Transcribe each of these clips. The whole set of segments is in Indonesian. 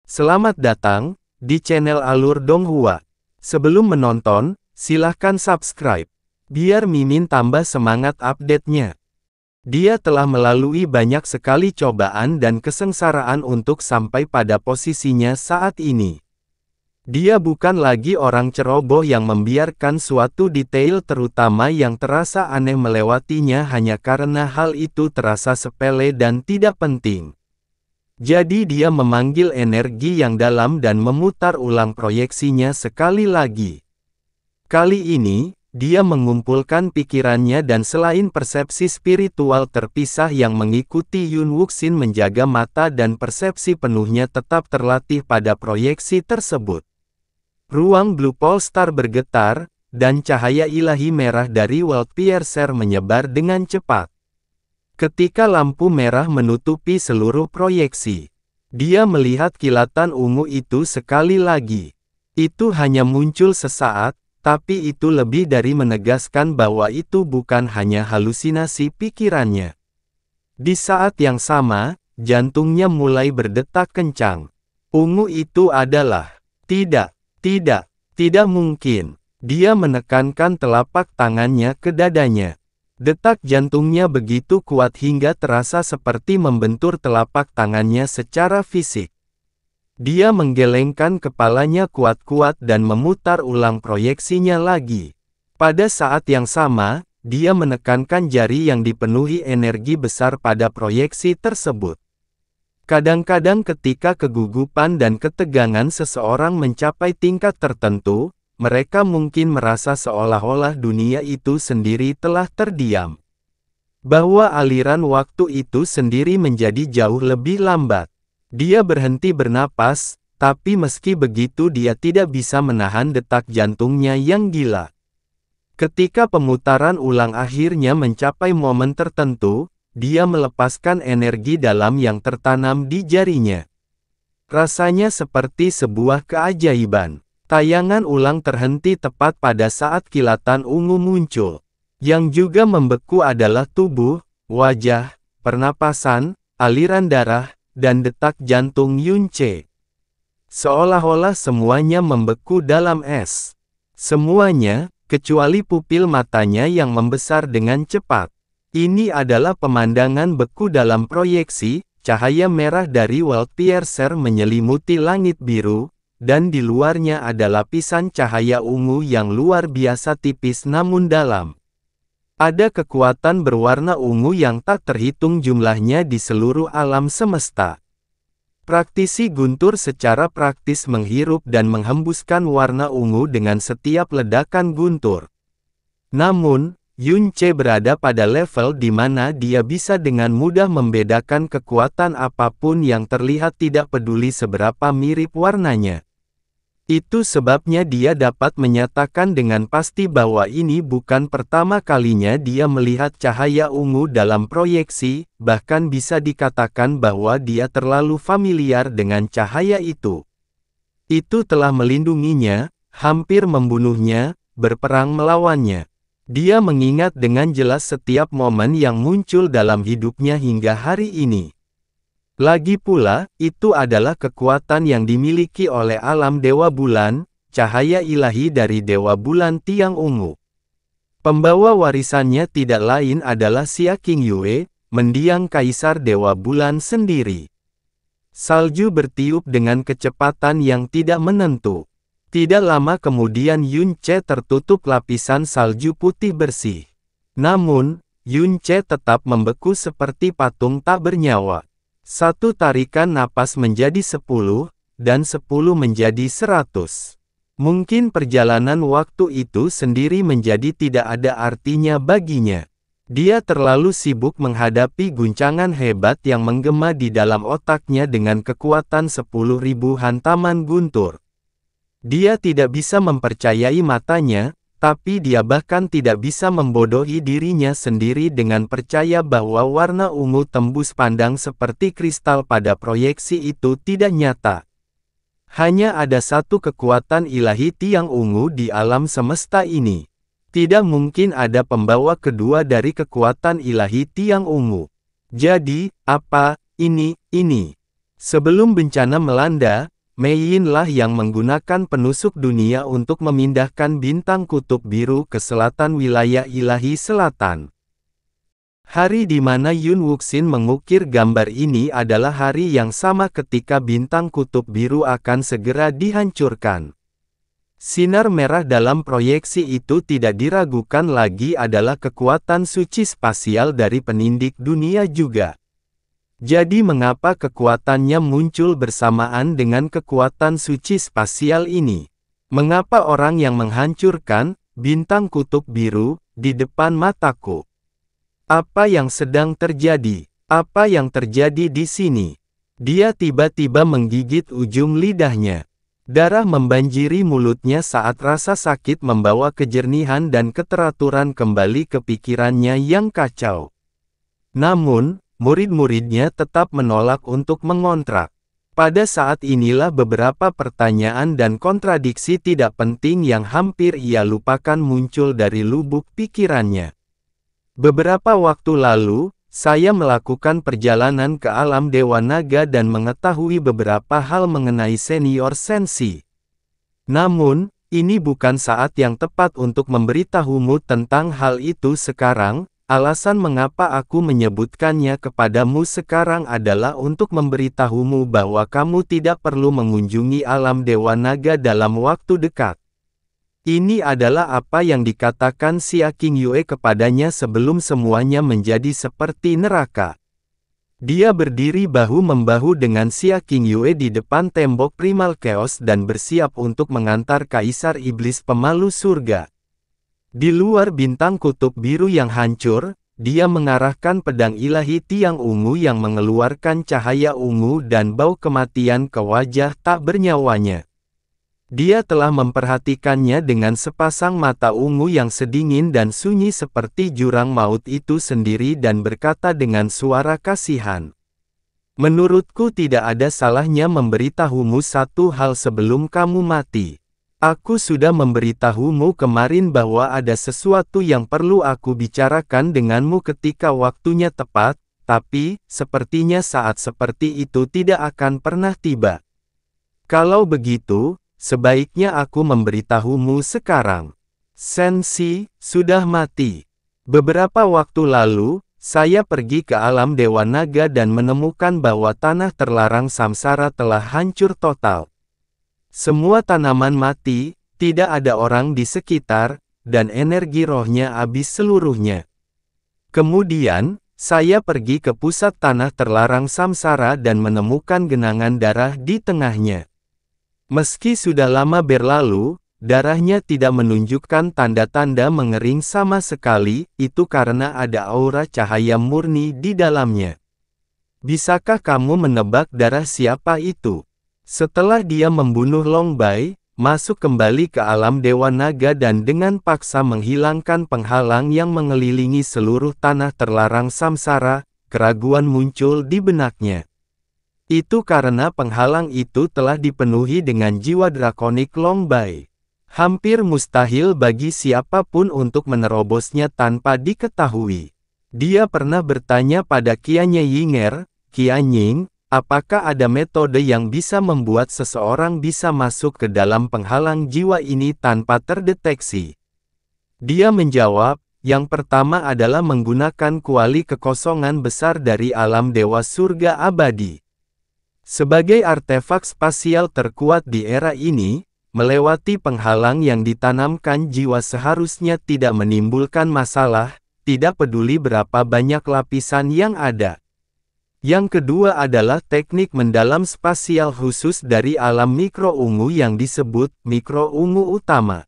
Selamat datang di channel Alur Donghua. Sebelum menonton, silahkan subscribe, biar Mimin tambah semangat update-nya. Dia telah melalui banyak sekali cobaan dan kesengsaraan untuk sampai pada posisinya saat ini. Dia bukan lagi orang ceroboh yang membiarkan suatu detail terutama yang terasa aneh melewatinya hanya karena hal itu terasa sepele dan tidak penting. Jadi dia memanggil energi yang dalam dan memutar ulang proyeksinya sekali lagi. Kali ini, dia mengumpulkan pikirannya dan selain persepsi spiritual terpisah yang mengikuti Yun Wuxin menjaga mata dan persepsi penuhnya tetap terlatih pada proyeksi tersebut. Ruang Blue Polestar bergetar, dan cahaya ilahi merah dari World Piercer menyebar dengan cepat. Ketika lampu merah menutupi seluruh proyeksi, dia melihat kilatan ungu itu sekali lagi. Itu hanya muncul sesaat, tapi itu lebih dari menegaskan bahwa itu bukan hanya halusinasi pikirannya. Di saat yang sama, jantungnya mulai berdetak kencang. Ungu itu adalah, tidak mungkin. Dia menekankan telapak tangannya ke dadanya. Detak jantungnya begitu kuat hingga terasa seperti membentur telapak tangannya secara fisik. Dia menggelengkan kepalanya kuat-kuat dan memutar ulang proyeksinya lagi. Pada saat yang sama, dia menekankan jari yang dipenuhi energi besar pada proyeksi tersebut. Kadang-kadang ketika kegugupan dan ketegangan seseorang mencapai tingkat tertentu, mereka mungkin merasa seolah-olah dunia itu sendiri telah terdiam. Bahwa aliran waktu itu sendiri menjadi jauh lebih lambat. Dia berhenti bernapas, tapi meski begitu dia tidak bisa menahan detak jantungnya yang gila. Ketika pemutaran ulang akhirnya mencapai momen tertentu, dia melepaskan energi dalam yang tertanam di jarinya. Rasanya seperti sebuah keajaiban. Tayangan ulang terhenti tepat pada saat kilatan ungu muncul. Yang juga membeku adalah tubuh, wajah, pernapasan, aliran darah, dan detak jantung Yun Ce. Seolah-olah semuanya membeku dalam es. Semuanya, kecuali pupil matanya yang membesar dengan cepat. Ini adalah pemandangan beku dalam proyeksi, cahaya merah dari World Piercer menyelimuti langit biru, dan di luarnya ada lapisan cahaya ungu yang luar biasa tipis namun dalam. Ada kekuatan berwarna ungu yang tak terhitung jumlahnya di seluruh alam semesta. Praktisi guntur secara praktis menghirup dan menghembuskan warna ungu dengan setiap ledakan guntur. Namun, Yun Ce berada pada level di mana dia bisa dengan mudah membedakan kekuatan apapun yang terlihat tidak peduli seberapa mirip warnanya. Itu sebabnya dia dapat menyatakan dengan pasti bahwa ini bukan pertama kalinya dia melihat cahaya ungu dalam proyeksi, bahkan bisa dikatakan bahwa dia terlalu familiar dengan cahaya itu. Itu telah melindunginya, hampir membunuhnya, berperang melawannya. Dia mengingat dengan jelas setiap momen yang muncul dalam hidupnya hingga hari ini. Lagi pula, itu adalah kekuatan yang dimiliki oleh alam Dewa Bulan, cahaya ilahi dari Dewa Bulan Tiang Ungu. Pembawa warisannya tidak lain adalah Xia Qingyue, mendiang Kaisar Dewa Bulan sendiri. Salju bertiup dengan kecepatan yang tidak menentu. Tidak lama kemudian Yun Ce tertutup lapisan salju putih bersih. Namun, Yun Ce tetap membeku seperti patung tak bernyawa. Satu tarikan napas menjadi 10, dan 10 menjadi 100. Mungkin perjalanan waktu itu sendiri menjadi tidak ada artinya baginya. Dia terlalu sibuk menghadapi guncangan hebat yang menggema di dalam otaknya dengan kekuatan 10.000 hantaman guntur. Dia tidak bisa mempercayai matanya, tapi dia bahkan tidak bisa membodohi dirinya sendiri dengan percaya bahwa warna ungu tembus pandang seperti kristal pada proyeksi itu tidak nyata. Hanya ada satu kekuatan ilahi tiang ungu di alam semesta ini. Tidak mungkin ada pembawa kedua dari kekuatan ilahi tiang ungu. Jadi, apa ini? Sebelum bencana melanda, Mei Yin lah yang menggunakan penusuk dunia untuk memindahkan bintang kutub biru ke selatan wilayah ilahi selatan. Hari di mana Yun Wuxin mengukir gambar ini adalah hari yang sama ketika bintang kutub biru akan segera dihancurkan. Sinar merah dalam proyeksi itu tidak diragukan lagi adalah kekuatan suci spasial dari penindik dunia juga. Jadi mengapa kekuatannya muncul bersamaan dengan kekuatan suci spasial ini? Mengapa orang yang menghancurkan bintang kutub biru di depan mataku? Apa yang sedang terjadi? Apa yang terjadi di sini? Dia tiba-tiba menggigit ujung lidahnya. Darah membanjiri mulutnya saat rasa sakit membawa kejernihan dan keteraturan kembali ke pikirannya yang kacau. Namun, murid-muridnya tetap menolak untuk mengontrak. Pada saat inilah beberapa pertanyaan dan kontradiksi tidak penting yang hampir ia lupakan muncul dari lubuk pikirannya. Beberapa waktu lalu, saya melakukan perjalanan ke alam Dewa Naga dan mengetahui beberapa hal mengenai senior sensi. Namun, ini bukan saat yang tepat untuk memberitahumu tentang hal itu sekarang. Alasan mengapa aku menyebutkannya kepadamu sekarang adalah untuk memberitahumu bahwa kamu tidak perlu mengunjungi alam Dewa Naga dalam waktu dekat. Ini adalah apa yang dikatakan Xia Qingyue kepadanya sebelum semuanya menjadi seperti neraka. Dia berdiri bahu-membahu dengan Xia Qingyue di depan tembok Primal Chaos dan bersiap untuk mengantar Kaisar Iblis Pemalu Surga. Di luar bintang kutub biru yang hancur, dia mengarahkan pedang ilahi tiang ungu yang mengeluarkan cahaya ungu dan bau kematian ke wajah tak bernyawanya. Dia telah memperhatikannya dengan sepasang mata ungu yang sedingin dan sunyi seperti jurang maut itu sendiri dan berkata dengan suara kasihan. Menurutku tidak ada salahnya memberitahumu satu hal sebelum kamu mati. Aku sudah memberitahumu kemarin bahwa ada sesuatu yang perlu aku bicarakan denganmu ketika waktunya tepat, tapi, sepertinya saat seperti itu tidak akan pernah tiba. Kalau begitu, sebaiknya aku memberitahumu sekarang. Sensi sudah mati. Beberapa waktu lalu, saya pergi ke alam Dewa Naga dan menemukan bahwa tanah terlarang samsara telah hancur total. Semua tanaman mati, tidak ada orang di sekitar, dan energi rohnya habis seluruhnya. Kemudian, saya pergi ke pusat tanah terlarang samsara dan menemukan genangan darah di tengahnya. Meski sudah lama berlalu, darahnya tidak menunjukkan tanda-tanda mengering sama sekali, itu karena ada aura cahaya murni di dalamnya. Bisakah kamu menebak darah siapa itu? Setelah dia membunuh Long Bai, masuk kembali ke alam Dewa Naga dan dengan paksa menghilangkan penghalang yang mengelilingi seluruh tanah terlarang samsara, keraguan muncul di benaknya. Itu karena penghalang itu telah dipenuhi dengan jiwa drakonik Long Bai. Hampir mustahil bagi siapapun untuk menerobosnya tanpa diketahui. Dia pernah bertanya pada Qianye Yinger, "Qianying, apakah ada metode yang bisa membuat seseorang bisa masuk ke dalam penghalang jiwa ini tanpa terdeteksi?" Dia menjawab, yang pertama adalah menggunakan kuali kekosongan besar dari alam Dewa Surga Abadi. Sebagai artefak spasial terkuat di era ini, melewati penghalang yang ditanamkan jiwa seharusnya tidak menimbulkan masalah, tidak peduli berapa banyak lapisan yang ada. Yang kedua adalah teknik mendalam spasial khusus dari alam mikro ungu yang disebut mikro ungu utama.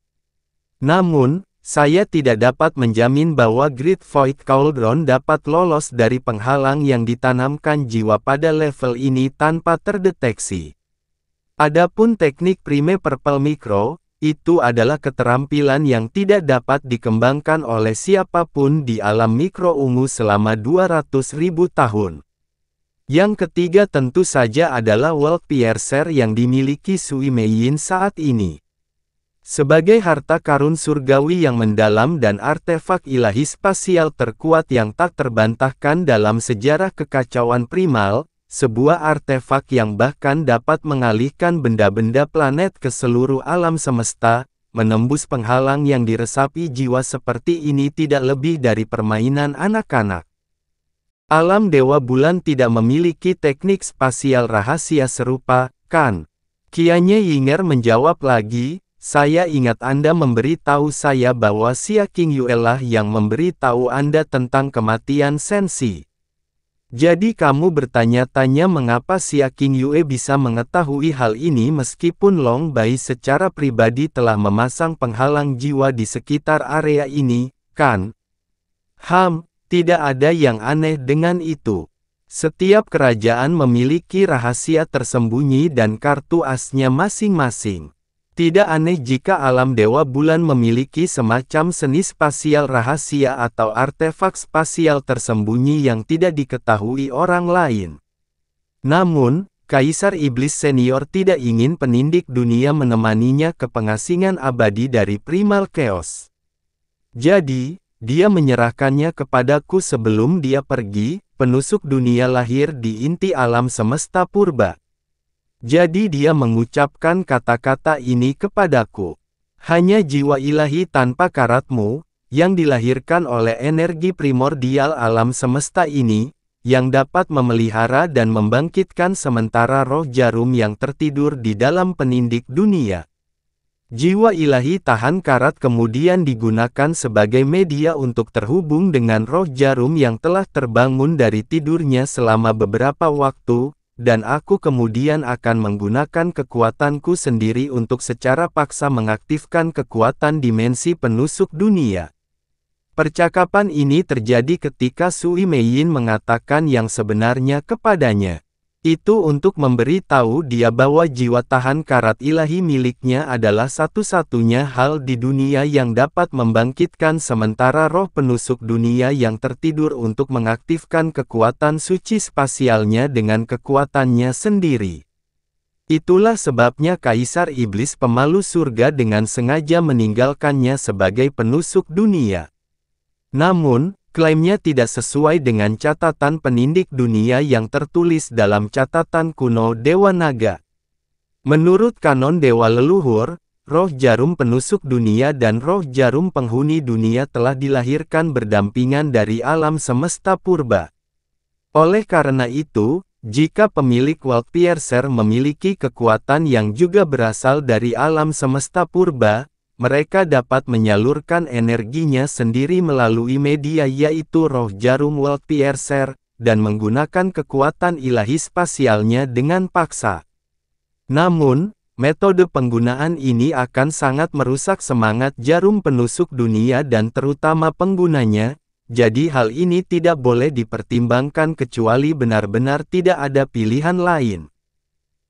Namun, saya tidak dapat menjamin bahwa Great Void Cauldron dapat lolos dari penghalang yang ditanamkan jiwa pada level ini tanpa terdeteksi. Adapun teknik Prime Purple Micro, itu adalah keterampilan yang tidak dapat dikembangkan oleh siapapun di alam mikro ungu selama 200.000 tahun. Yang ketiga tentu saja adalah World Piercer yang dimiliki Sui Meiyin saat ini. Sebagai harta karun surgawi yang mendalam dan artefak ilahi spasial terkuat yang tak terbantahkan dalam sejarah kekacauan primal, sebuah artefak yang bahkan dapat mengalihkan benda-benda planet ke seluruh alam semesta, menembus penghalang yang diresapi jiwa seperti ini tidak lebih dari permainan anak-anak. Alam Dewa Bulan tidak memiliki teknik spasial rahasia serupa, kan? Kianya Yinger menjawab lagi, saya ingat Anda memberitahu saya bahwa Xia Qingyue lah yang memberitahu Anda tentang kematian Sensi. Jadi kamu bertanya-tanya mengapa Xia Qingyue bisa mengetahui hal ini meskipun Long Bai secara pribadi telah memasang penghalang jiwa di sekitar area ini, kan? Tidak ada yang aneh dengan itu. Setiap kerajaan memiliki rahasia tersembunyi dan kartu asnya masing-masing. Tidak aneh jika alam Dewa Bulan memiliki semacam seni spasial rahasia atau artefak spasial tersembunyi yang tidak diketahui orang lain. Namun, Kaisar Iblis Senior tidak ingin penindik dunia menemaninya ke pengasingan abadi dari Primal Chaos. Jadi, dia menyerahkannya kepadaku sebelum dia pergi, penusuk dunia lahir di inti alam semesta purba. Jadi dia mengucapkan kata-kata ini kepadaku. Hanya jiwa ilahi tanpa karatmu, yang dilahirkan oleh energi primordial alam semesta ini, yang dapat memelihara dan membangkitkan sementara roh jarum yang tertidur di dalam penindik dunia. Jiwa ilahi tahan karat kemudian digunakan sebagai media untuk terhubung dengan roh jarum yang telah terbangun dari tidurnya selama beberapa waktu, dan aku kemudian akan menggunakan kekuatanku sendiri untuk secara paksa mengaktifkan kekuatan dimensi penusuk dunia. Percakapan ini terjadi ketika Sui Meiyin mengatakan yang sebenarnya kepadanya. Itu untuk memberitahu dia bahwa jiwa tahan karat ilahi miliknya adalah satu-satunya hal di dunia yang dapat membangkitkan sementara roh penusuk dunia yang tertidur untuk mengaktifkan kekuatan suci spasialnya dengan kekuatannya sendiri. Itulah sebabnya Kaisar Iblis Pemalu Surga dengan sengaja meninggalkannya sebagai penusuk dunia. Namun, klaimnya tidak sesuai dengan catatan penindik dunia yang tertulis dalam catatan kuno Dewa Naga. Menurut kanon Dewa Leluhur, roh jarum penusuk dunia dan roh jarum penghuni dunia telah dilahirkan berdampingan dari alam semesta purba. Oleh karena itu, jika pemilik World Piercer memiliki kekuatan yang juga berasal dari alam semesta purba, mereka dapat menyalurkan energinya sendiri melalui media yaitu roh jarum World Piercer, dan menggunakan kekuatan ilahi spasialnya dengan paksa. Namun, metode penggunaan ini akan sangat merusak semangat jarum penusuk dunia dan terutama penggunanya, jadi hal ini tidak boleh dipertimbangkan kecuali benar-benar tidak ada pilihan lain.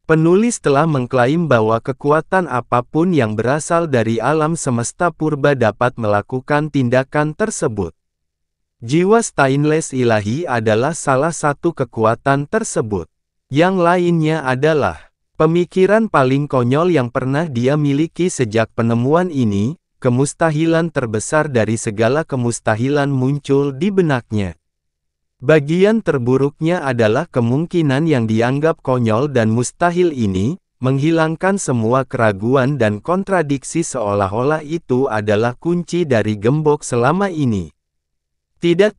Penulis telah mengklaim bahwa kekuatan apapun yang berasal dari alam semesta purba dapat melakukan tindakan tersebut. Jiwa stainless ilahi adalah salah satu kekuatan tersebut. Yang lainnya adalah pemikiran paling konyol yang pernah dia miliki sejak penemuan ini, kemustahilan terbesar dari segala kemustahilan muncul di benaknya. Bagian terburuknya adalah kemungkinan yang dianggap konyol dan mustahil ini, menghilangkan semua keraguan dan kontradiksi seolah-olah itu adalah kunci dari gembok selama ini. Tidak,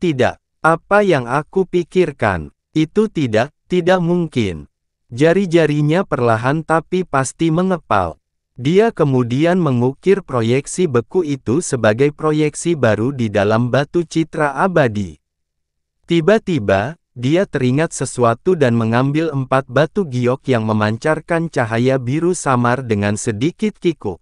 apa yang aku pikirkan, itu tidak mungkin. Jari-jarinya perlahan tapi pasti mengepal. Dia kemudian mengukir proyeksi beku itu sebagai proyeksi baru di dalam batu citra abadi. Tiba-tiba, dia teringat sesuatu dan mengambil 4 batu giok yang memancarkan cahaya biru samar dengan sedikit kikuk.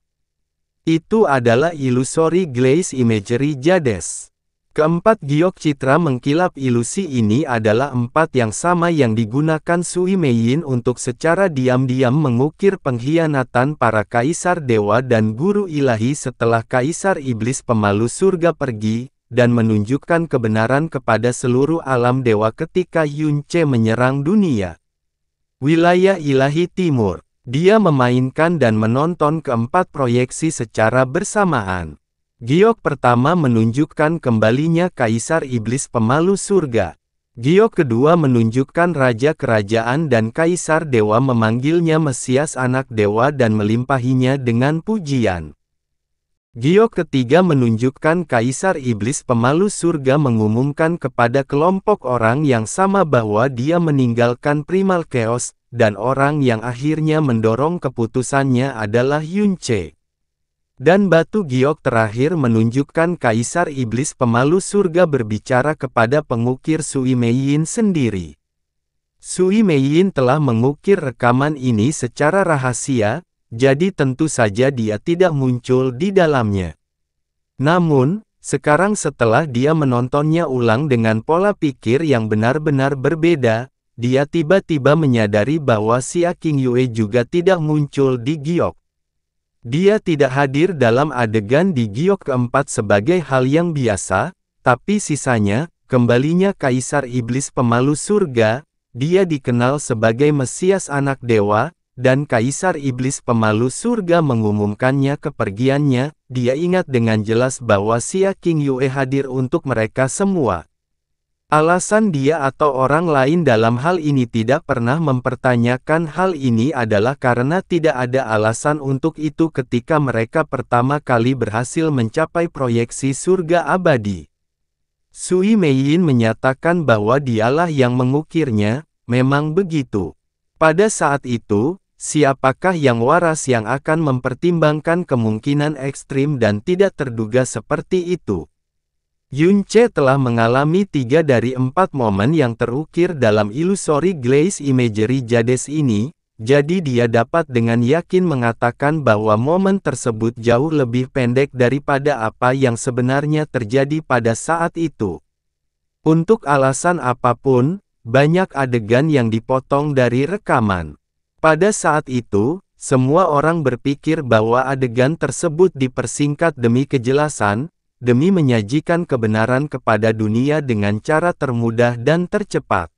Itu adalah Illusory Glaze Imagery Jades. Keempat giok citra mengkilap ilusi ini adalah 4 yang sama yang digunakan Sui Meiyin untuk secara diam-diam mengukir pengkhianatan para kaisar dewa dan guru ilahi setelah Kaisar Iblis Pemalu Surga pergi, dan menunjukkan kebenaran kepada seluruh alam dewa ketika Yun Ce menyerang dunia. Wilayah Ilahi Timur. Dia memainkan dan menonton keempat proyeksi secara bersamaan. Giok pertama menunjukkan kembalinya Kaisar Iblis Pemalu Surga. Giok kedua menunjukkan raja kerajaan dan kaisar dewa memanggilnya Mesias anak dewa dan melimpahinya dengan pujian. Giok ketiga menunjukkan kaisar iblis pemalu surga mengumumkan kepada kelompok orang yang sama bahwa dia meninggalkan primal chaos, dan orang yang akhirnya mendorong keputusannya adalah Yunche. Dan batu giok terakhir menunjukkan kaisar iblis pemalu surga berbicara kepada pengukir Sui Meiyin sendiri. Sui Meiyin telah mengukir rekaman ini secara rahasia, jadi tentu saja dia tidak muncul di dalamnya. Namun, sekarang setelah dia menontonnya ulang dengan pola pikir yang benar-benar berbeda, dia tiba-tiba menyadari bahwa Xia Qingyue juga tidak muncul di giok. Dia tidak hadir dalam adegan di giok keempat sebagai hal yang biasa, tapi sisanya, kembalinya kaisar iblis pemalu surga, dia dikenal sebagai Mesias anak dewa, dan kaisar iblis pemalu surga mengumumkannya kepergiannya. Dia ingat dengan jelas bahwa Xia Qingyue hadir untuk mereka semua. Alasan dia atau orang lain dalam hal ini tidak pernah mempertanyakan hal ini adalah karena tidak ada alasan untuk itu ketika mereka pertama kali berhasil mencapai proyeksi surga abadi. Sui Meiyin menyatakan bahwa dialah yang mengukirnya, memang begitu. Pada saat itu, siapakah yang waras yang akan mempertimbangkan kemungkinan ekstrim dan tidak terduga seperti itu? Yunche telah mengalami 3 dari 4 momen yang terukir dalam Illusory Glaze Imagery Jades ini, jadi dia dapat dengan yakin mengatakan bahwa momen tersebut jauh lebih pendek daripada apa yang sebenarnya terjadi pada saat itu. Untuk alasan apapun, banyak adegan yang dipotong dari rekaman. Pada saat itu, semua orang berpikir bahwa adegan tersebut dipersingkat demi kejelasan, demi menyajikan kebenaran kepada dunia dengan cara termudah dan tercepat.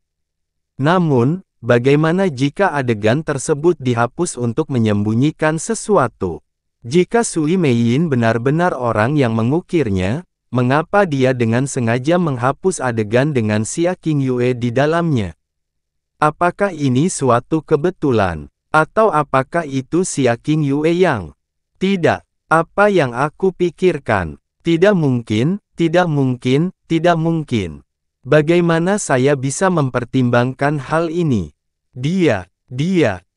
Namun, bagaimana jika adegan tersebut dihapus untuk menyembunyikan sesuatu? Jika Sui Meiyin benar-benar orang yang mengukirnya, mengapa dia dengan sengaja menghapus adegan dengan Xia Qingyue di dalamnya? Apakah ini suatu kebetulan? Atau apakah itu Xia Qingyue yang? Tidak. Apa yang aku pikirkan? Tidak mungkin, tidak mungkin, tidak mungkin. Bagaimana saya bisa mempertimbangkan hal ini? Dia,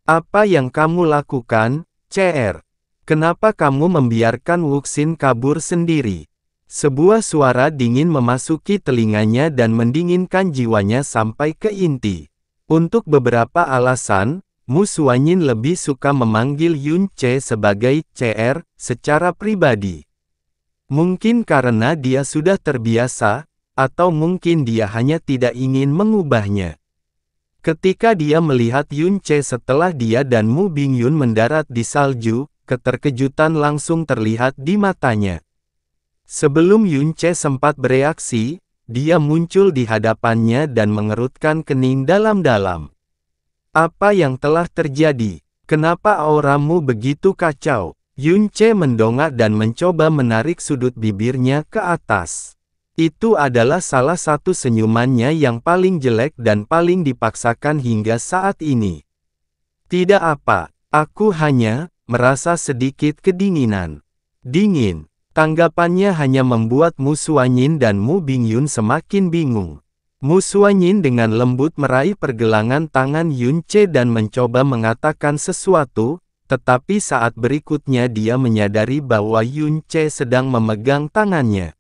apa yang kamu lakukan, CR? Kenapa kamu membiarkan Wuxin kabur sendiri? Sebuah suara dingin memasuki telinganya dan mendinginkan jiwanya sampai ke inti. Untuk beberapa alasan, Mu Suanyin lebih suka memanggil Yunche sebagai CR secara pribadi. Mungkin karena dia sudah terbiasa, atau mungkin dia hanya tidak ingin mengubahnya. Ketika dia melihat Yunche setelah dia dan Mu Bingyun mendarat di salju, keterkejutan langsung terlihat di matanya. Sebelum Yunche sempat bereaksi, dia muncul di hadapannya dan mengerutkan kening dalam-dalam. Apa yang telah terjadi? Kenapa auramu begitu kacau? Yunche mendongak dan mencoba menarik sudut bibirnya ke atas. Itu adalah salah satu senyumannya yang paling jelek dan paling dipaksakan hingga saat ini. Tidak apa, aku hanya merasa sedikit kedinginan. Dingin. Tanggapannya hanya membuat Mu Suanyin dan Mu Bingyun semakin bingung. Mu Suanyin dengan lembut meraih pergelangan tangan Yunche dan mencoba mengatakan sesuatu, tetapi saat berikutnya dia menyadari bahwa Yunche sedang memegang tangannya.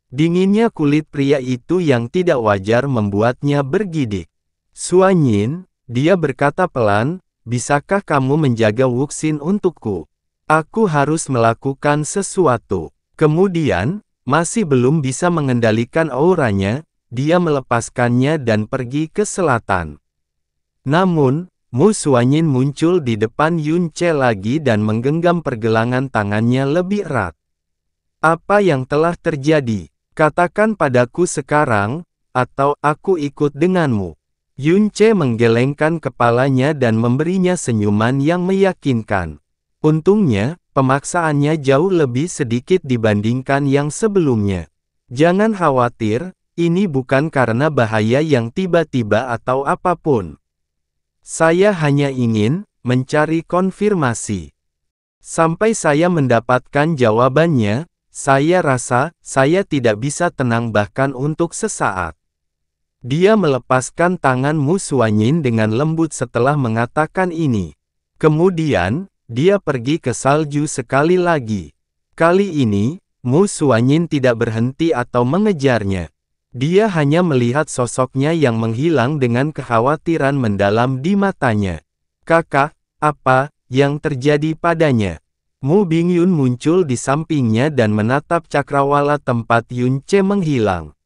Dinginnya kulit pria itu yang tidak wajar membuatnya bergidik. Suanyin, dia berkata pelan, bisakah kamu menjaga Wuxin untukku? Aku harus melakukan sesuatu. Kemudian, masih belum bisa mengendalikan auranya, dia melepaskannya dan pergi ke selatan. Namun, Mu Suanyin muncul di depan Yunche lagi dan menggenggam pergelangan tangannya lebih erat. Apa yang telah terjadi? Katakan padaku sekarang, atau aku ikut denganmu. Yunche menggelengkan kepalanya dan memberinya senyuman yang meyakinkan. Untungnya, pemaksaannya jauh lebih sedikit dibandingkan yang sebelumnya. Jangan khawatir, Ini bukan karena bahaya yang tiba-tiba atau apapun. Saya hanya ingin mencari konfirmasi. Sampai saya mendapatkan jawabannya, saya rasa saya tidak bisa tenang bahkan untuk sesaat. Dia melepaskan tangan Mu Xuanyin dengan lembut setelah mengatakan ini. Kemudian, dia pergi ke salju sekali lagi. Kali ini, Mu Xuanyin tidak berhenti atau mengejarnya. Dia hanya melihat sosoknya yang menghilang dengan kekhawatiran mendalam di matanya. Kakak, apa yang terjadi padanya? Mu Bingyun muncul di sampingnya dan menatap cakrawala tempat Yun Ce menghilang.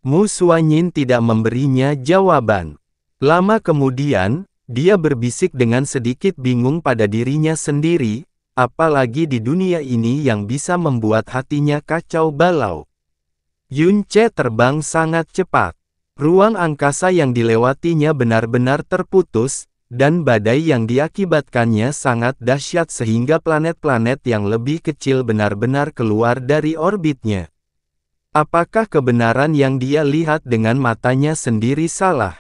Mu Xuanyin tidak memberinya jawaban. Lama kemudian, dia berbisik dengan sedikit bingung pada dirinya sendiri, apalagi di dunia ini yang bisa membuat hatinya kacau balau. Yun Ce terbang sangat cepat. Ruang angkasa yang dilewatinya benar-benar terputus, dan badai yang diakibatkannya sangat dahsyat sehingga planet-planet yang lebih kecil benar-benar keluar dari orbitnya. Apakah kebenaran yang dia lihat dengan matanya sendiri salah?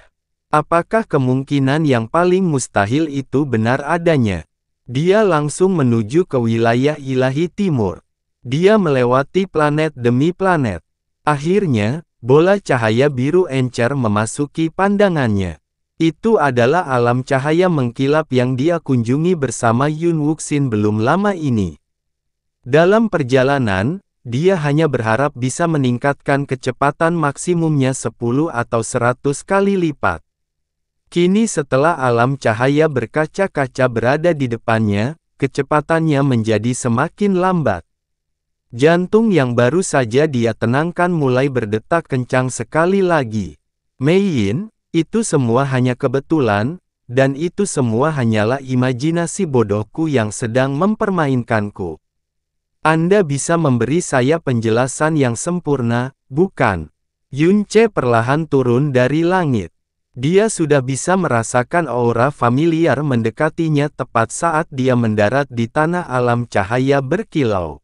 Apakah kemungkinan yang paling mustahil itu benar adanya? Dia langsung menuju ke wilayah ilahi timur. Dia melewati planet demi planet. Akhirnya, bola cahaya biru encer memasuki pandangannya. Itu adalah alam cahaya mengkilap yang dia kunjungi bersama Yun Wuxin belum lama ini. Dalam perjalanan, dia hanya berharap bisa meningkatkan kecepatan maksimumnya 10 atau 100 kali lipat. Kini setelah alam cahaya berkaca-kaca berada di depannya, kecepatannya menjadi semakin lambat. Jantung yang baru saja dia tenangkan mulai berdetak kencang sekali lagi. Mei Yin, itu semua hanya kebetulan, dan itu semua hanyalah imajinasi bodohku yang sedang mempermainkanku. Anda bisa memberi saya penjelasan yang sempurna, bukan? Yun Ce perlahan turun dari langit. Dia sudah bisa merasakan aura familiar mendekatinya tepat saat dia mendarat di tanah alam cahaya berkilau.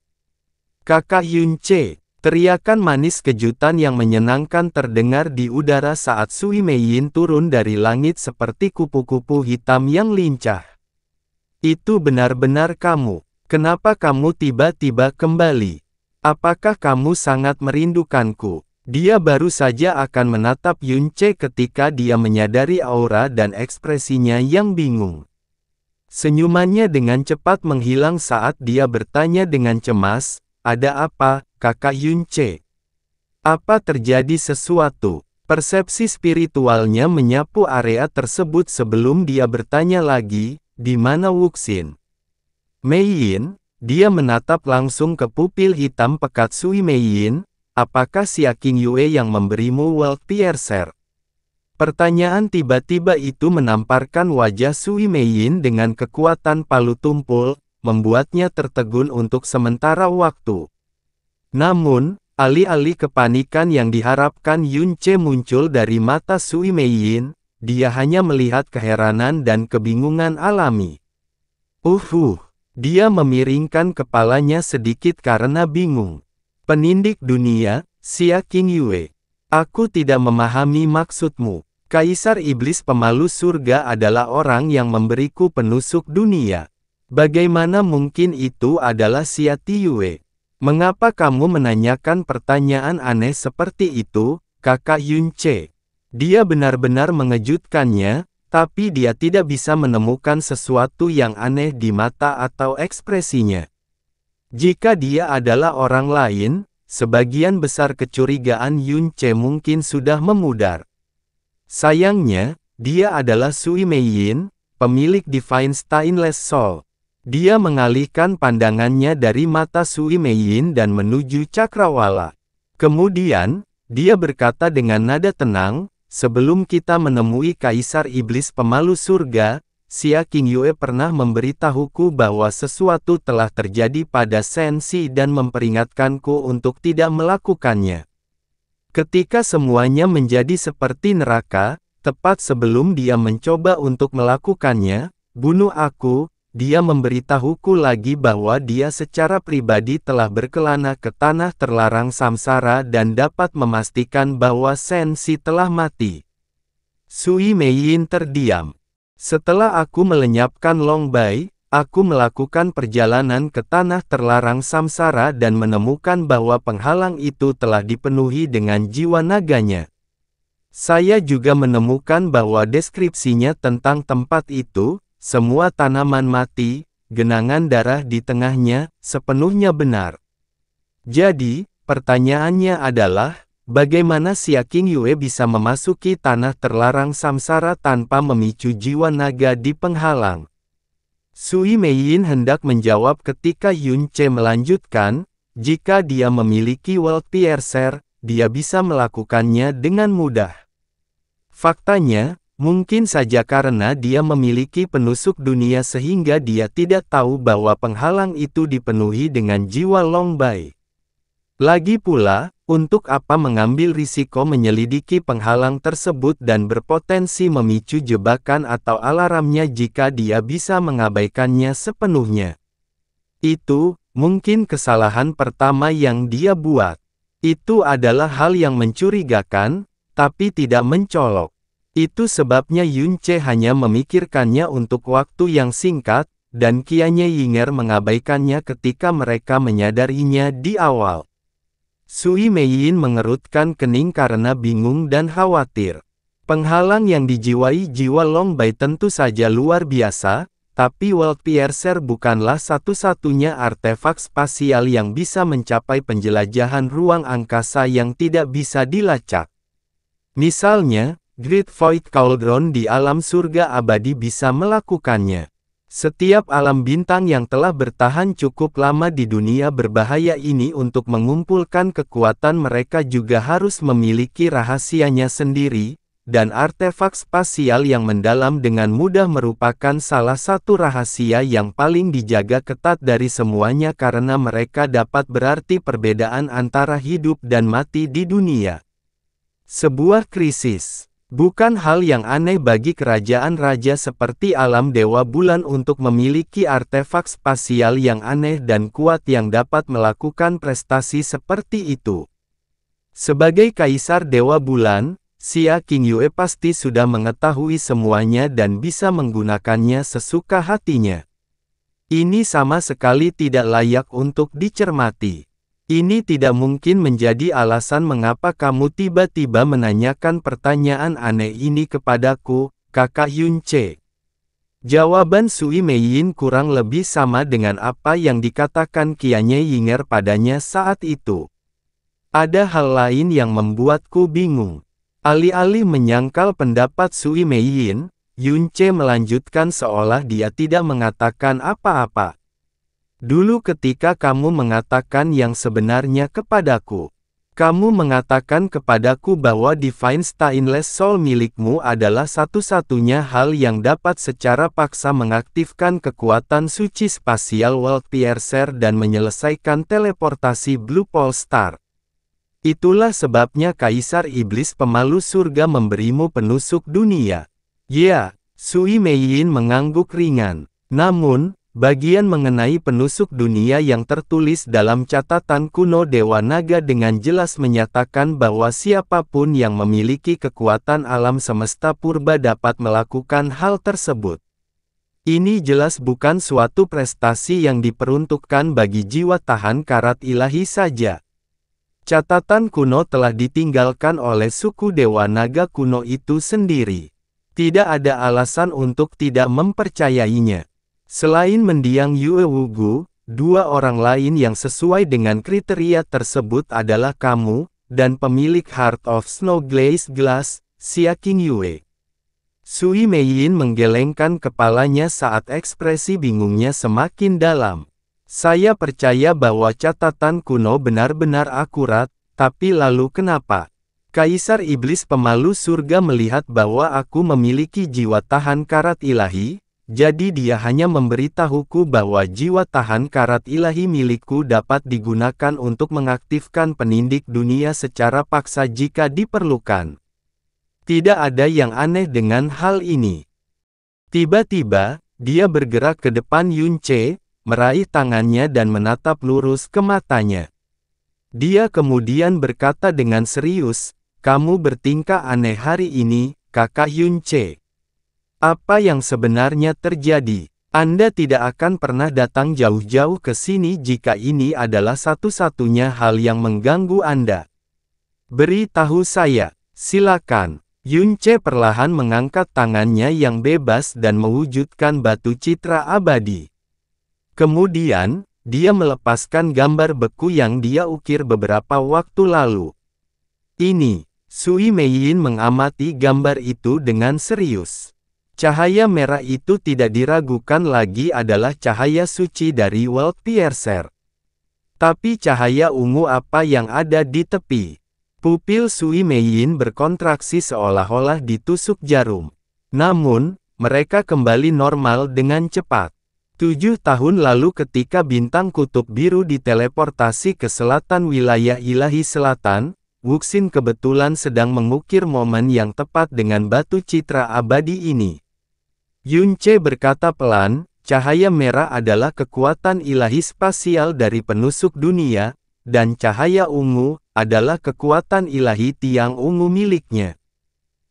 Kakak Yun Ce, teriakan manis kejutan yang menyenangkan terdengar di udara saat Sui Meiyin turun dari langit seperti kupu-kupu hitam yang lincah. Itu benar-benar kamu. Kenapa kamu tiba-tiba kembali? Apakah kamu sangat merindukanku? Dia baru saja akan menatap Yun Ce ketika dia menyadari aura dan ekspresinya yang bingung. Senyumannya dengan cepat menghilang saat dia bertanya dengan cemas, "Ada apa, kakak Yun Ce? Apa terjadi sesuatu?" Persepsi spiritualnya menyapu area tersebut sebelum dia bertanya lagi, "Di mana Wuxin?" Mei Yin, dia menatap langsung ke pupil hitam pekat Sui Meiyin, "Apakah Xia King Yue yang memberimu World Piercer?" Pertanyaan tiba-tiba itu menamparkan wajah Sui Meiyin dengan kekuatan palu tumpul, membuatnya tertegun untuk sementara waktu. Namun, alih-alih kepanikan yang diharapkan Yun Ce muncul dari mata Sui Meiyin, dia hanya melihat keheranan dan kebingungan alami. Dia memiringkan kepalanya sedikit karena bingung. "Penindik dunia, Xia King Yue. Aku tidak memahami maksudmu. Kaisar Iblis Pemalu Surga adalah orang yang memberiku penusuk dunia. Bagaimana mungkin itu adalah Xia Tiyue? Mengapa kamu menanyakan pertanyaan aneh seperti itu, kakak Yun Ce?" Dia benar-benar mengejutkannya, tapi dia tidak bisa menemukan sesuatu yang aneh di mata atau ekspresinya. Jika dia adalah orang lain, sebagian besar kecurigaan Yun Ce mungkin sudah memudar. Sayangnya, dia adalah Sui Meiyin, pemilik Divine Stainless Soul. Dia mengalihkan pandangannya dari mata Sui Meiyin dan menuju cakrawala. Kemudian, dia berkata dengan nada tenang, "Sebelum kita menemui Kaisar Iblis Pemalu Surga, Xia King Yue pernah memberitahuku bahwa sesuatu telah terjadi pada Sensi dan memperingatkanku untuk tidak melakukannya. Ketika semuanya menjadi seperti neraka, tepat sebelum dia mencoba untuk melakukannya, bunuh aku, dia memberitahuku lagi bahwa dia secara pribadi telah berkelana ke tanah terlarang samsara dan dapat memastikan bahwa Sensi telah mati. Sui Meiyin terdiam. Setelah aku melenyapkan Long Bai, aku melakukan perjalanan ke tanah terlarang samsara dan menemukan bahwa penghalang itu telah dipenuhi dengan jiwa naganya. Saya juga menemukan bahwa deskripsinya tentang tempat itu, semua tanaman mati, genangan darah di tengahnya, sepenuhnya benar. Jadi, pertanyaannya adalah, bagaimana Xia Qingyue bisa memasuki tanah terlarang samsara tanpa memicu jiwa naga di penghalang? Sui Meiyin hendak menjawab ketika Yun Ce melanjutkan, jika dia memiliki World Piercer, dia bisa melakukannya dengan mudah. Faktanya, mungkin saja karena dia memiliki penusuk dunia sehingga dia tidak tahu bahwa penghalang itu dipenuhi dengan jiwa Long Bai. Lagi pula, untuk apa mengambil risiko menyelidiki penghalang tersebut dan berpotensi memicu jebakan atau alarmnya jika dia bisa mengabaikannya sepenuhnya? Itu, mungkin kesalahan pertama yang dia buat. Itu adalah hal yang mencurigakan, tapi tidak mencolok. Itu sebabnya Yun Ce hanya memikirkannya untuk waktu yang singkat, dan Qianye Yinger mengabaikannya ketika mereka menyadarinya di awal. Sui Meiyin mengerutkan kening karena bingung dan khawatir. Penghalang yang dijiwai jiwa Long Bai tentu saja luar biasa, tapi World Piercer bukanlah satu-satunya artefak spasial yang bisa mencapai penjelajahan ruang angkasa yang tidak bisa dilacak. Misalnya, Great Void Cauldron di alam surga abadi bisa melakukannya. Setiap alam bintang yang telah bertahan cukup lama di dunia berbahaya ini untuk mengumpulkan kekuatan mereka juga harus memiliki rahasianya sendiri, dan artefak spasial yang mendalam dengan mudah merupakan salah satu rahasia yang paling dijaga ketat dari semuanya karena mereka dapat berarti perbedaan antara hidup dan mati di dunia. Sebuah krisis. Bukan hal yang aneh bagi kerajaan raja seperti alam Dewa Bulan untuk memiliki artefak spasial yang aneh dan kuat yang dapat melakukan prestasi seperti itu. Sebagai Kaisar Dewa Bulan, Xia Qingyue pasti sudah mengetahui semuanya dan bisa menggunakannya sesuka hatinya. Ini sama sekali tidak layak untuk dicermati. Ini tidak mungkin menjadi alasan mengapa kamu tiba-tiba menanyakan pertanyaan aneh ini kepadaku, Kakak Yun Ce. Jawaban Sui Meiyin kurang lebih sama dengan apa yang dikatakan Qianye Yinger padanya saat itu. Ada hal lain yang membuatku bingung. Alih-alih menyangkal pendapat Sui Meiyin, Yun Ce melanjutkan seolah dia tidak mengatakan apa-apa. Dulu ketika kamu mengatakan yang sebenarnya kepadaku, kamu mengatakan kepadaku bahwa Divine Stainless Soul milikmu adalah satu-satunya hal yang dapat secara paksa mengaktifkan kekuatan suci spasial World Piercer dan menyelesaikan teleportasi Blue Pole Star. Itulah sebabnya Kaisar Iblis Pemalu Surga memberimu penusuk dunia. Ya, Sui Meiyin mengangguk ringan. Namun, bagian mengenai penusuk dunia yang tertulis dalam catatan kuno Dewa Naga dengan jelas menyatakan bahwa siapapun yang memiliki kekuatan alam semesta purba dapat melakukan hal tersebut. Ini jelas bukan suatu prestasi yang diperuntukkan bagi jiwa tahan karat ilahi saja. Catatan kuno telah ditinggalkan oleh suku Dewa Naga kuno itu sendiri. Tidak ada alasan untuk tidak mempercayainya. Selain mendiang Yue Wugu, dua orang lain yang sesuai dengan kriteria tersebut adalah kamu, dan pemilik Heart of Snow Glaze Glass, Xia Qingyue. Sui Meiyin menggelengkan kepalanya saat ekspresi bingungnya semakin dalam. Saya percaya bahwa catatan kuno benar-benar akurat, tapi lalu kenapa? Kaisar Iblis Pemalu Surga melihat bahwa aku memiliki jiwa tahan karat ilahi, jadi dia hanya memberitahuku bahwa jiwa tahan karat ilahi milikku dapat digunakan untuk mengaktifkan penindik dunia secara paksa jika diperlukan. Tidak ada yang aneh dengan hal ini. Tiba-tiba, Dia bergerak ke depan Yunce, meraih tangannya dan menatap lurus ke matanya. Dia kemudian berkata dengan serius, "Kamu bertingkah aneh hari ini, Kakak Yunce. Apa yang sebenarnya terjadi? Anda tidak akan pernah datang jauh-jauh ke sini jika ini adalah satu-satunya hal yang mengganggu Anda. Beritahu saya, silakan." Yunce perlahan mengangkat tangannya yang bebas dan mewujudkan batu citra abadi. Kemudian, dia melepaskan gambar beku yang dia ukir beberapa waktu lalu. Ini, Sui Meiyin mengamati gambar itu dengan serius. Cahaya merah itu tidak diragukan lagi adalah cahaya suci dari World Piercer. Tapi cahaya ungu apa yang ada di tepi? Pupil Sui Meiyin berkontraksi seolah-olah ditusuk jarum. Namun, mereka kembali normal dengan cepat. 7 tahun lalu ketika bintang kutub biru diteleportasi ke selatan wilayah ilahi selatan, Wuxin kebetulan sedang mengukir momen yang tepat dengan batu citra abadi ini. Yunce berkata pelan, "Cahaya merah adalah kekuatan ilahi spasial dari penusuk dunia, dan cahaya ungu adalah kekuatan ilahi tiang ungu miliknya."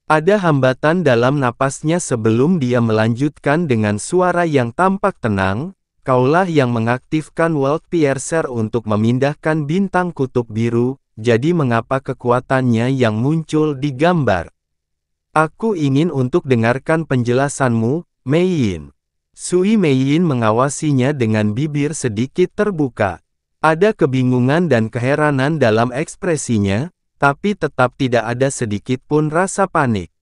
Ada hambatan dalam napasnya sebelum dia melanjutkan dengan suara yang tampak tenang, "Kaulah yang mengaktifkan World Piercer untuk memindahkan bintang kutub biru, jadi mengapa kekuatannya yang muncul di gambar? Aku ingin untuk dengarkan penjelasanmu, Meiyin." Sui Meiyin mengawasinya dengan bibir sedikit terbuka. Ada kebingungan dan keheranan dalam ekspresinya, tapi tetap tidak ada sedikit pun rasa panik.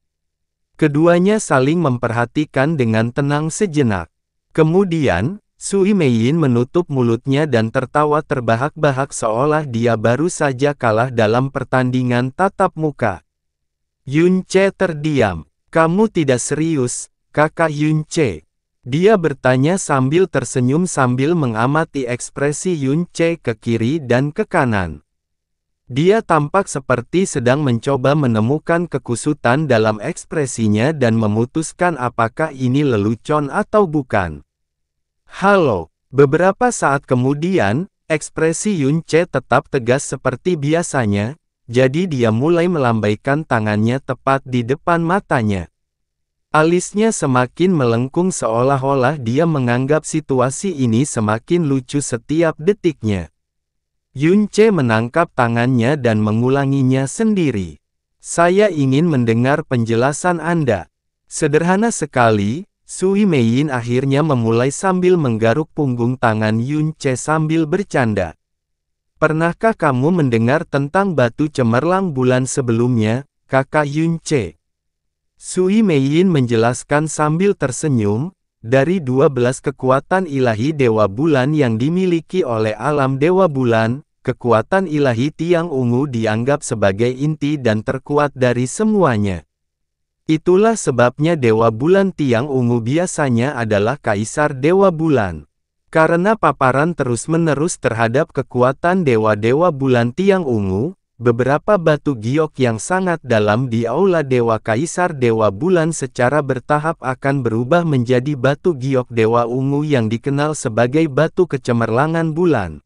Keduanya saling memperhatikan dengan tenang sejenak. Kemudian, Sui Meiyin menutup mulutnya dan tertawa terbahak-bahak seolah dia baru saja kalah dalam pertandingan tatap muka. Yunce terdiam. "Kamu tidak serius, Kakak Yunce?" Dia bertanya sambil tersenyum sambil mengamati ekspresi Yunce ke kiri dan ke kanan. Dia tampak seperti sedang mencoba menemukan kekusutan dalam ekspresinya dan memutuskan apakah ini lelucon atau bukan. "Halo." Beberapa saat kemudian, ekspresi Yunce tetap tegas seperti biasanya, jadi dia mulai melambaikan tangannya tepat di depan matanya. Alisnya semakin melengkung seolah-olah dia menganggap situasi ini semakin lucu setiap detiknya. Yunce menangkap tangannya dan mengulanginya sendiri. "Saya ingin mendengar penjelasan Anda." Sederhana sekali, Sui Meiyin akhirnya memulai sambil menggaruk punggung tangan Yunce sambil bercanda. "Pernahkah kamu mendengar tentang batu cemerlang bulan sebelumnya, Kakak Yunce?" Sui Meiyin menjelaskan sambil tersenyum, dari 12 kekuatan ilahi Dewa Bulan yang dimiliki oleh alam Dewa Bulan, kekuatan ilahi tiang ungu dianggap sebagai inti dan terkuat dari semuanya. Itulah sebabnya Dewa Bulan tiang ungu biasanya adalah Kaisar Dewa Bulan. Karena paparan terus-menerus terhadap kekuatan Dewa-Dewa Bulan tiang ungu, beberapa batu giok yang sangat dalam di Aula Dewa Kaisar Dewa Bulan secara bertahap akan berubah menjadi batu giok Dewa Ungu yang dikenal sebagai batu kecemerlangan bulan.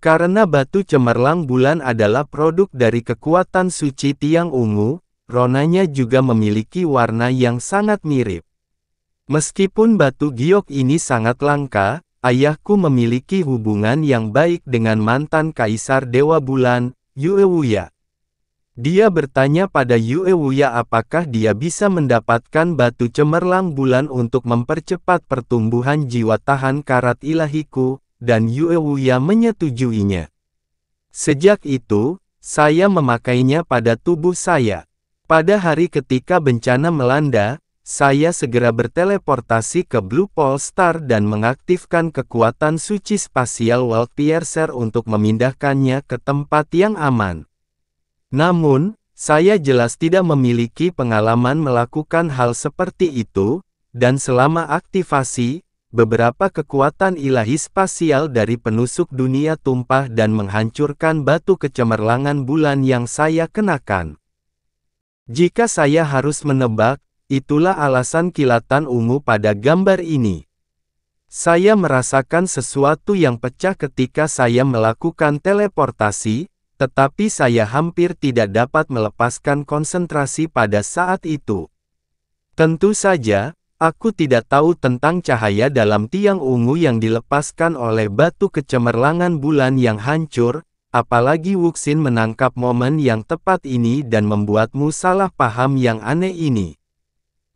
Karena batu cemerlang bulan adalah produk dari kekuatan suci tiang ungu, ronanya juga memiliki warna yang sangat mirip. Meskipun batu giok ini sangat langka, ayahku memiliki hubungan yang baik dengan mantan Kaisar Dewa Bulan, Yuewuya. Dia bertanya pada Yuewuya apakah dia bisa mendapatkan batu cemerlang bulan untuk mempercepat pertumbuhan jiwa tahan karat ilahiku, dan Yuewuya menyetujuinya. Sejak itu, saya memakainya pada tubuh saya. Pada hari ketika bencana melanda, saya segera berteleportasi ke Blue Pole Star dan mengaktifkan kekuatan suci spasial World Piercer untuk memindahkannya ke tempat yang aman. Namun, saya jelas tidak memiliki pengalaman melakukan hal seperti itu, dan selama aktivasi, beberapa kekuatan ilahi spasial dari penusuk dunia tumpah dan menghancurkan batu kecemerlangan bulan yang saya kenakan. Jika saya harus menebak, itulah alasan kilatan ungu pada gambar ini. Saya merasakan sesuatu yang pecah ketika saya melakukan teleportasi, tetapi saya hampir tidak dapat melepaskan konsentrasi pada saat itu. Tentu saja, aku tidak tahu tentang cahaya dalam tiang ungu yang dilepaskan oleh batu kecemerlangan bulan yang hancur, apalagi Wuxin menangkap momen yang tepat ini dan membuatmu salah paham yang aneh ini.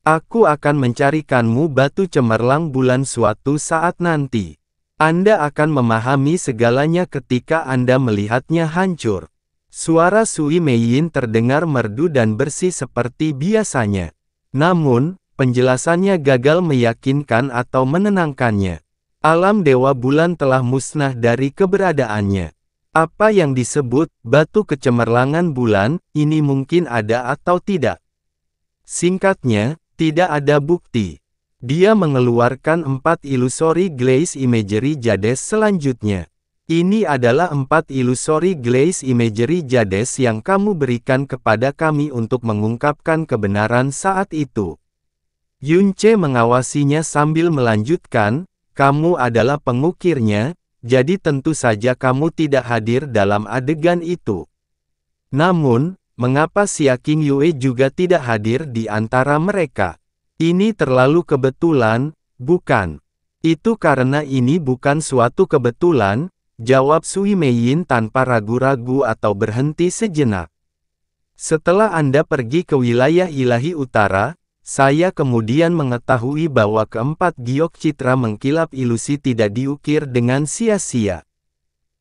Aku akan mencarikanmu batu cemerlang bulan suatu saat nanti. Anda akan memahami segalanya ketika Anda melihatnya hancur. Suara Sui Meiyin terdengar merdu dan bersih seperti biasanya. Namun, penjelasannya gagal meyakinkan atau menenangkannya. Alam Dewa Bulan telah musnah dari keberadaannya. Apa yang disebut batu kecemerlangan bulan, ini mungkin ada atau tidak. Singkatnya, tidak ada bukti. Dia mengeluarkan 4 Illusory Glaze Imagery Jades selanjutnya. Ini adalah 4 Illusory Glaze Imagery Jades yang kamu berikan kepada kami untuk mengungkapkan kebenaran saat itu. Yunce mengawasinya sambil melanjutkan, kamu adalah pengukirnya, jadi tentu saja kamu tidak hadir dalam adegan itu. Namun, mengapa Xia King Yue juga tidak hadir di antara mereka? Ini terlalu kebetulan, bukan? Itu karena ini bukan suatu kebetulan, jawab Sui Meiyin tanpa ragu-ragu atau berhenti sejenak. Setelah Anda pergi ke wilayah ilahi utara, saya kemudian mengetahui bahwa keempat giok citra mengkilap ilusi tidak diukir dengan sia-sia.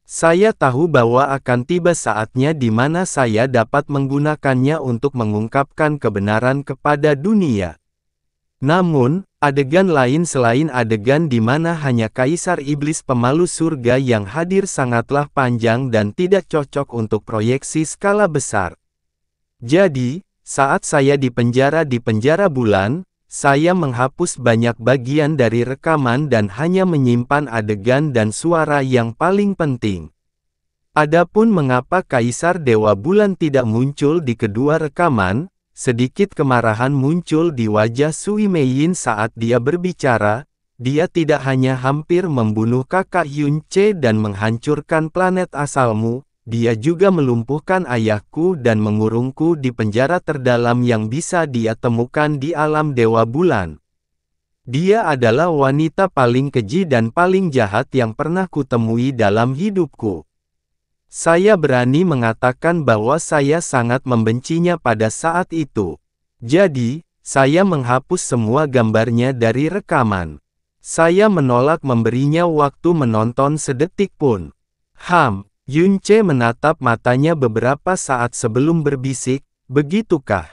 Saya tahu bahwa akan tiba saatnya di mana saya dapat menggunakannya untuk mengungkapkan kebenaran kepada dunia. Namun, adegan lain selain adegan di mana hanya Kaisar Iblis Pemalu Surga yang hadir sangatlah panjang dan tidak cocok untuk proyeksi skala besar. Jadi, saat saya di penjara bulan, saya menghapus banyak bagian dari rekaman dan hanya menyimpan adegan dan suara yang paling penting. Adapun mengapa Kaisar Dewa Bulan tidak muncul di kedua rekaman, sedikit kemarahan muncul di wajah Sui Meiyin saat dia berbicara. Dia tidak hanya hampir membunuh kakak Yunce dan menghancurkan planet asalmu, dia juga melumpuhkan ayahku dan mengurungku di penjara terdalam yang bisa dia temukan di alam Dewa Bulan. Dia adalah wanita paling keji dan paling jahat yang pernah kutemui dalam hidupku. Saya berani mengatakan bahwa saya sangat membencinya pada saat itu. Jadi, saya menghapus semua gambarnya dari rekaman. Saya menolak memberinya waktu menonton sedetik pun. Yunce menatap matanya beberapa saat sebelum berbisik, begitukah?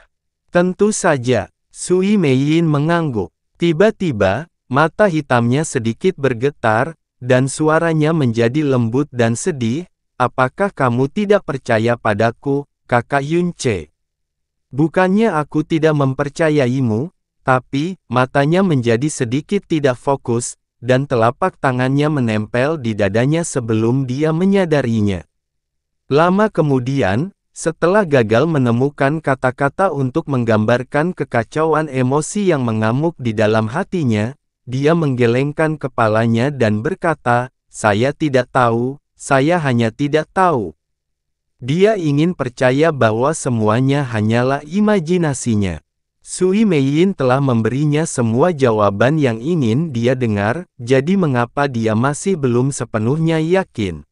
Tentu saja, Sui Meiyin mengangguk. Tiba-tiba, mata hitamnya sedikit bergetar, dan suaranya menjadi lembut dan sedih. Apakah kamu tidak percaya padaku, kakak Yunce? Bukannya aku tidak mempercayaimu, tapi, matanya menjadi sedikit tidak fokus, dan telapak tangannya menempel di dadanya sebelum dia menyadarinya. Lama kemudian, setelah gagal menemukan kata-kata untuk menggambarkan kekacauan emosi yang mengamuk di dalam hatinya, dia menggelengkan kepalanya dan berkata, saya tidak tahu. Saya hanya tidak tahu. Dia ingin percaya bahwa semuanya hanyalah imajinasinya. Sui Meiyin telah memberinya semua jawaban yang ingin dia dengar, jadi mengapa dia masih belum sepenuhnya yakin?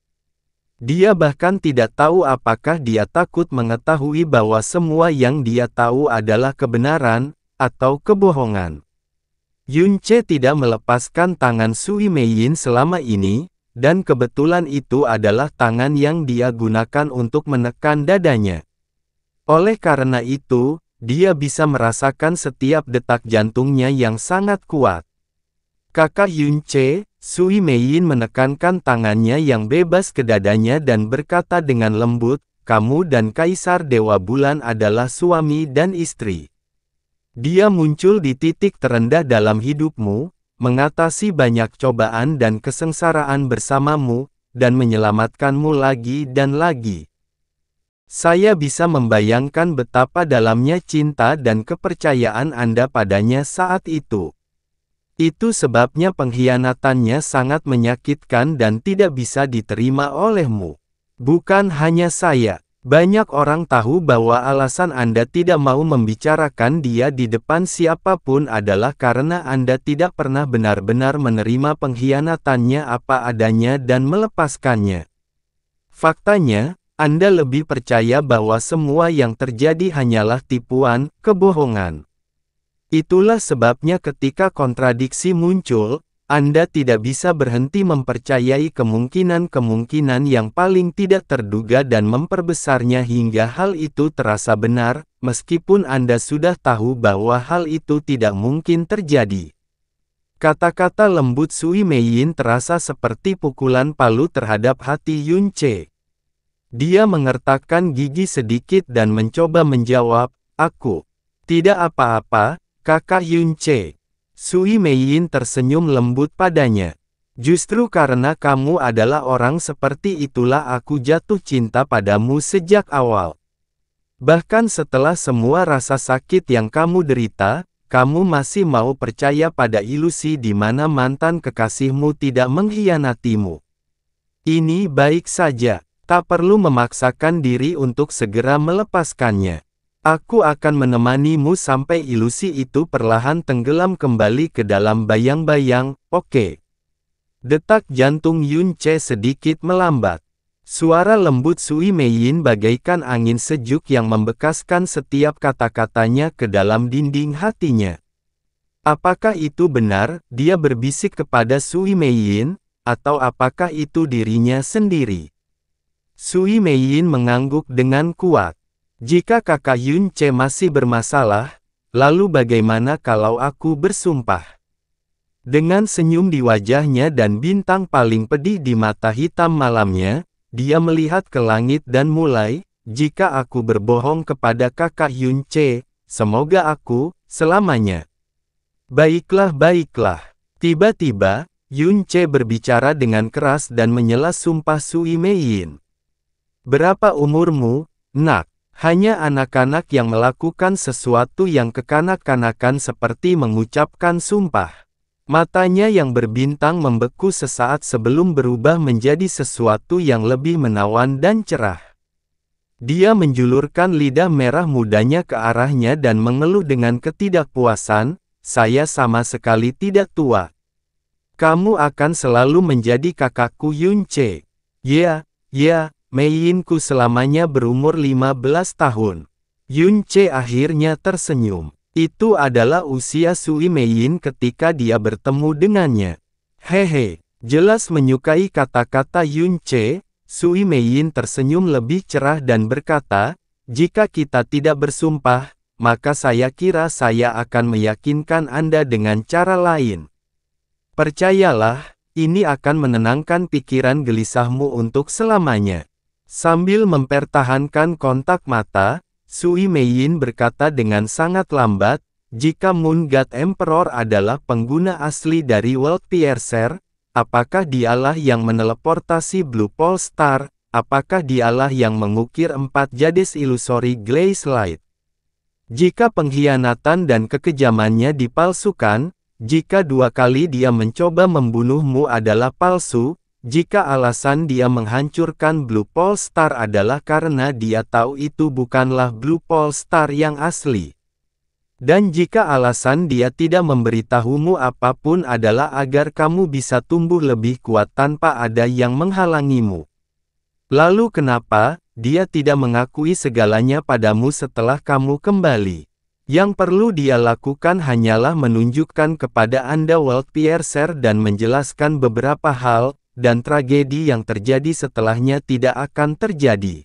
Dia bahkan tidak tahu apakah dia takut mengetahui bahwa semua yang dia tahu adalah kebenaran, atau kebohongan. Yunce tidak melepaskan tangan Sui Meiyin selama ini, dan kebetulan itu adalah tangan yang dia gunakan untuk menekan dadanya. Oleh karena itu, dia bisa merasakan setiap detak jantungnya yang sangat kuat. Kakak Yunce, Sui Meiyin menekankan tangannya yang bebas ke dadanya dan berkata dengan lembut, kamu dan Kaisar Dewa Bulan adalah suami dan istri. Dia muncul di titik terendah dalam hidupmu, mengatasi banyak cobaan dan kesengsaraan bersamamu, dan menyelamatkanmu lagi dan lagi. Saya bisa membayangkan betapa dalamnya cinta dan kepercayaan Anda padanya saat itu. Itu sebabnya pengkhianatannya sangat menyakitkan dan tidak bisa diterima olehmu. Bukan hanya saya. Banyak orang tahu bahwa alasan Anda tidak mau membicarakan dia di depan siapapun adalah karena Anda tidak pernah benar-benar menerima pengkhianatannya apa adanya dan melepaskannya. Faktanya, Anda lebih percaya bahwa semua yang terjadi hanyalah tipuan, kebohongan. Itulah sebabnya ketika kontradiksi muncul, Anda tidak bisa berhenti mempercayai kemungkinan-kemungkinan yang paling tidak terduga dan memperbesarnya hingga hal itu terasa benar, meskipun Anda sudah tahu bahwa hal itu tidak mungkin terjadi. Kata-kata lembut Sui Meiyin terasa seperti pukulan palu terhadap hati Yun Che. Dia mengertakkan gigi sedikit dan mencoba menjawab, "Aku tidak apa-apa, Kakak Yun Che." Sui Meiyin tersenyum lembut padanya. "Justru karena kamu adalah orang seperti itulah aku jatuh cinta padamu sejak awal. Bahkan setelah semua rasa sakit yang kamu derita, kamu masih mau percaya pada ilusi di mana mantan kekasihmu tidak mengkhianatimu. Ini baik saja. Tak perlu memaksakan diri untuk segera melepaskannya. Aku akan menemanimu sampai ilusi itu perlahan tenggelam kembali ke dalam bayang-bayang, oke?" Detak jantung Yun Che sedikit melambat. Suara lembut Sui Meiyin bagaikan angin sejuk yang membekaskan setiap kata-katanya ke dalam dinding hatinya. Apakah itu benar, dia berbisik kepada Sui Meiyin, atau apakah itu dirinya sendiri? Sui Meiyin mengangguk dengan kuat. "Jika kakak Yun Che masih bermasalah, lalu bagaimana kalau aku bersumpah?" Dengan senyum di wajahnya dan bintang paling pedih di mata hitam malamnya, dia melihat ke langit dan mulai, "Jika aku berbohong kepada kakak Yun Che, semoga aku, selamanya." "Baiklah, baiklah." Tiba-tiba, Yun Che berbicara dengan keras dan menyela sumpah Sui Meiyin. "Berapa umurmu, nak?" Hanya anak-anak yang melakukan sesuatu yang kekanak-kanakan seperti mengucapkan sumpah. Matanya yang berbintang membeku sesaat sebelum berubah menjadi sesuatu yang lebih menawan dan cerah. Dia menjulurkan lidah merah mudanya ke arahnya dan mengeluh dengan ketidakpuasan, "Saya sama sekali tidak tua. Kamu akan selalu menjadi kakakku Yun Che." "Ya, Meiyinku selamanya berumur 15 tahun. Yun Che akhirnya tersenyum. Itu adalah usia Sui Meiyin ketika dia bertemu dengannya. Hehe, jelas menyukai kata-kata Yun Che. Sui Meiyin tersenyum lebih cerah dan berkata, "Jika kita tidak bersumpah, maka saya kira saya akan meyakinkan Anda dengan cara lain. Percayalah, ini akan menenangkan pikiran gelisahmu untuk selamanya." Sambil mempertahankan kontak mata, Sui Meiyin berkata dengan sangat lambat, "Jika Moon God Emperor adalah pengguna asli dari World Piercer, apakah dialah yang meneleportasi Blue Pole Star? Apakah dialah yang mengukir 4 jades ilusori Glaze Light? Jika pengkhianatan dan kekejamannya dipalsukan, jika 2 kali dia mencoba membunuhmu adalah palsu, jika alasan dia menghancurkan Blue Pole Star adalah karena dia tahu itu bukanlah Blue Pole Star yang asli. Dan jika alasan dia tidak memberitahumu apapun adalah agar kamu bisa tumbuh lebih kuat tanpa ada yang menghalangimu. Lalu kenapa dia tidak mengakui segalanya padamu setelah kamu kembali? Yang perlu dia lakukan hanyalah menunjukkan kepada Anda World Piercer dan menjelaskan beberapa hal, dan tragedi yang terjadi setelahnya tidak akan terjadi.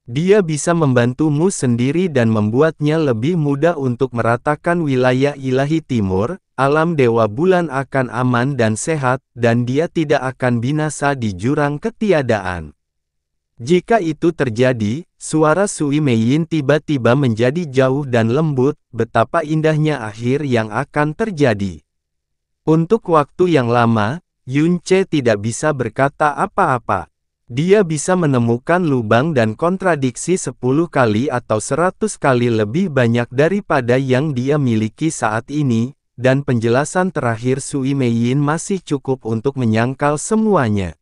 Dia bisa membantumu sendiri dan membuatnya lebih mudah untuk meratakan wilayah ilahi timur, alam dewa bulan akan aman dan sehat, dan dia tidak akan binasa di jurang ketiadaan. Jika itu terjadi, suara Sui Meiyin tiba-tiba menjadi jauh dan lembut, betapa indahnya akhir yang akan terjadi. Untuk waktu yang lama, Yun Che tidak bisa berkata apa-apa. Dia bisa menemukan lubang dan kontradiksi 10 kali atau 100 kali lebih banyak daripada yang dia miliki saat ini, dan penjelasan terakhir Sui Meiyin masih cukup untuk menyangkal semuanya.